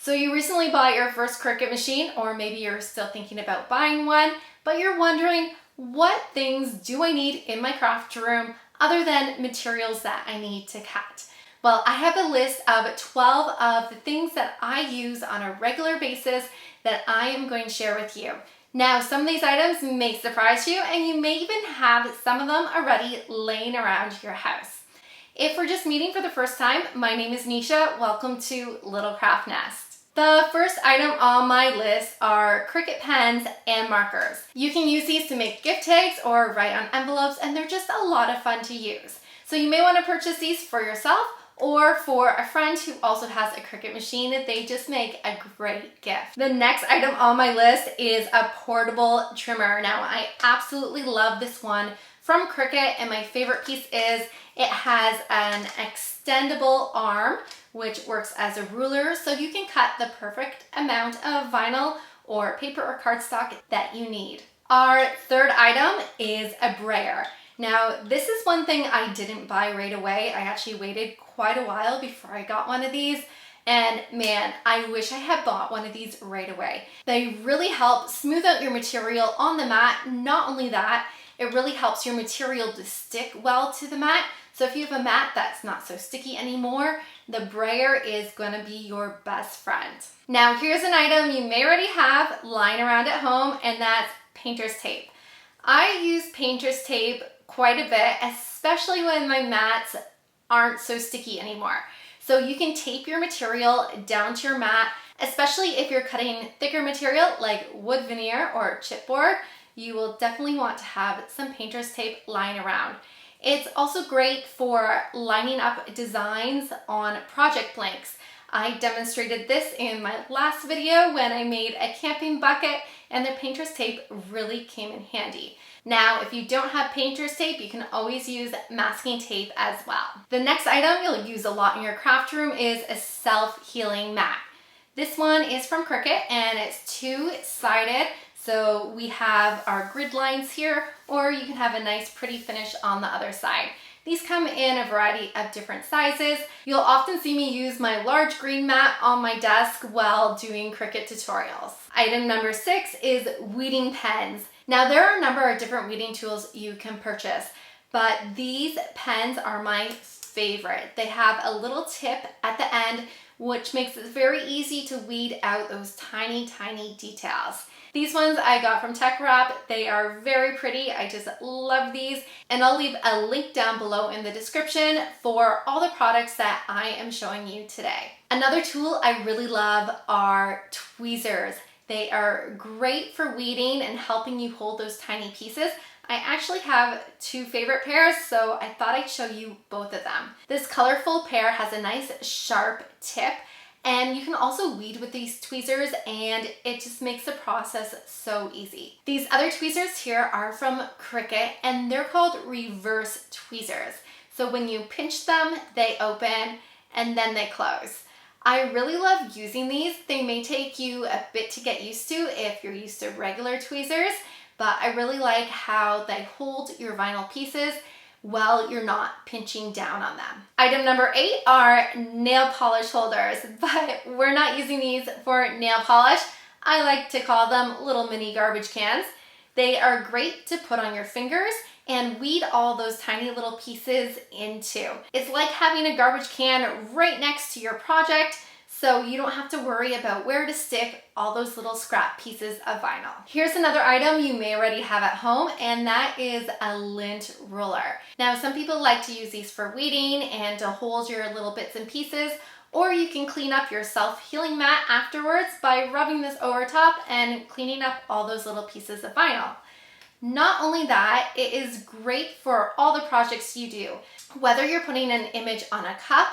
So you recently bought your first Cricut machine, or maybe you're still thinking about buying one, but you're wondering, what things do I need in my craft room other than materials that I need to cut? Well, I have a list of 12 of the things that I use on a regular basis that I am going to share with you. Now, some of these items may surprise you, and you may even have some of them already laying around your house. If we're just meeting for the first time, my name is Nisha. Welcome to Little Craft Nest. The first item on my list are Cricut pens and markers. You can use these to make gift tags or write on envelopes, and they're just a lot of fun to use. So you may want to purchase these for yourself or for a friend who also has a Cricut machine. They just make a great gift. The next item on my list is a portable trimmer. Now, I absolutely love this one from Cricut, and my favorite piece is it has an extendable arm which works as a ruler, so you can cut the perfect amount of vinyl or paper or cardstock that you need. Our third item is a brayer. Now, this is one thing I didn't buy right away. I actually waited quite a while before I got one of these, and man, I wish I had bought one of these right away. They really help smooth out your material on the mat. Not only that, it really helps your material to stick well to the mat. So if you have a mat that's not so sticky anymore, the brayer is gonna be your best friend. Now, here's an item you may already have lying around at home, and that's painter's tape. I use painter's tape quite a bit, especially when my mats aren't so sticky anymore. So you can tape your material down to your mat, especially if you're cutting thicker material like wood veneer or chipboard. You will definitely want to have some painter's tape lying around. It's also great for lining up designs on project blanks. I demonstrated this in my last video when I made a camping bucket, and the painter's tape really came in handy. Now, if you don't have painter's tape, you can always use masking tape as well. The next item you'll use a lot in your craft room is a self-healing mat. This one is from Cricut, and it's two-sided. So we have our grid lines here, or you can have a nice pretty finish on the other side. These come in a variety of different sizes. You'll often see me use my large green mat on my desk while doing Cricut tutorials. Item number 6 is weeding pens. Now, there are a number of different weeding tools you can purchase, but these pens are my favorite. They have a little tip at the end, which makes it very easy to weed out those tiny, tiny details. These ones I got from Tech Wrap. They are very pretty. I just love these. And I'll leave a link down below in the description for all the products that I am showing you today. Another tool I really love are tweezers. They are great for weeding and helping you hold those tiny pieces. I actually have two favorite pairs, so I thought I'd show you both of them. This colorful pair has a nice sharp tip, and you can also weed with these tweezers, and it just makes the process so easy. These other tweezers here are from Cricut, and they're called reverse tweezers. So when you pinch them, they open and then they close. I really love using these. They may take you a bit to get used to if you're used to regular tweezers, but I really like how they hold your vinyl pieces while you're not pinching down on them. Item number 8 are nail polish holders, but we're not using these for nail polish. I like to call them little mini garbage cans. They are great to put on your fingers and weed all those tiny little pieces into. It's like having a garbage can right next to your project, so you don't have to worry about where to stick all those little scrap pieces of vinyl. Here's another item you may already have at home, and that is a lint roller. Now, some people like to use these for weeding and to hold your little bits and pieces, or you can clean up your self-healing mat afterwards by rubbing this over top and cleaning up all those little pieces of vinyl. Not only that, it is great for all the projects you do. Whether you're putting an image on a cup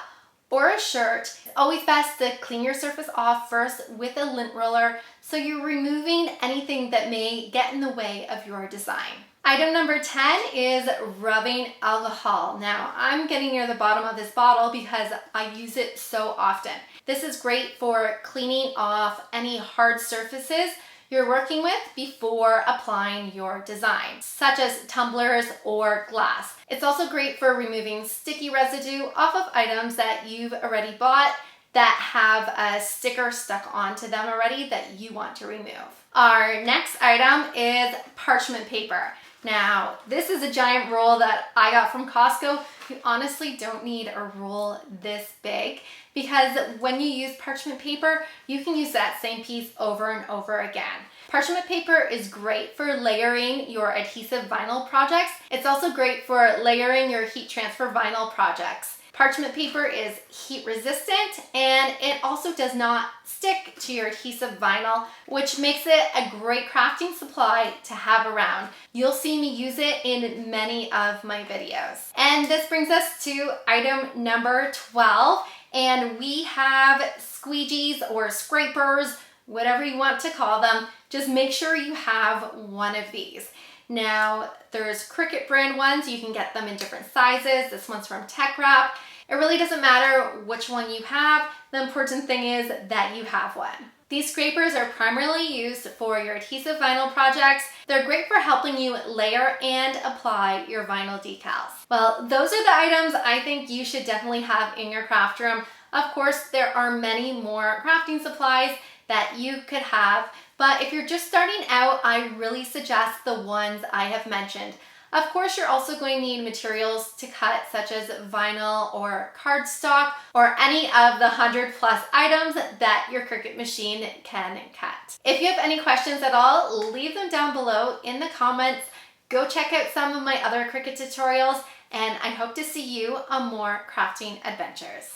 or a shirt, it's always best to clean your surface off first with a lint roller so you're removing anything that may get in the way of your design. Item number 10 is rubbing alcohol. Now, I'm getting near the bottom of this bottle because I use it so often. This is great for cleaning off any hard surfaces you're working with before applying your design, such as tumblers or glass. It's also great for removing sticky residue off of items that you've already bought that have a sticker stuck onto them already that you want to remove. Our next item is parchment paper. Now, this is a giant roll that I got from Costco. You honestly don't need a roll this big because when you use parchment paper, you can use that same piece over and over again. Parchment paper is great for layering your adhesive vinyl projects. It's also great for layering your heat transfer vinyl projects. Parchment paper is heat resistant and it also does not stick to your adhesive vinyl, which makes it a great crafting supply to have around. You'll see me use it in many of my videos. And this brings us to item number 12, and we have squeegees or scrapers, whatever you want to call them. Just make sure you have one of these. Now, there's Cricut brand ones. You can get them in different sizes. This one's from Tech Wrap. It really doesn't matter which one you have. The important thing is that you have one. These scrapers are primarily used for your adhesive vinyl projects. They're great for helping you layer and apply your vinyl decals. Well, those are the items I think you should definitely have in your craft room. Of course, there are many more crafting supplies that you could have, but if you're just starting out, I really suggest the ones I have mentioned. Of course, you're also going to need materials to cut, such as vinyl or cardstock, or any of the 100+ items that your Cricut machine can cut. If you have any questions at all, leave them down below in the comments. Go check out some of my other Cricut tutorials, and I hope to see you on more crafting adventures.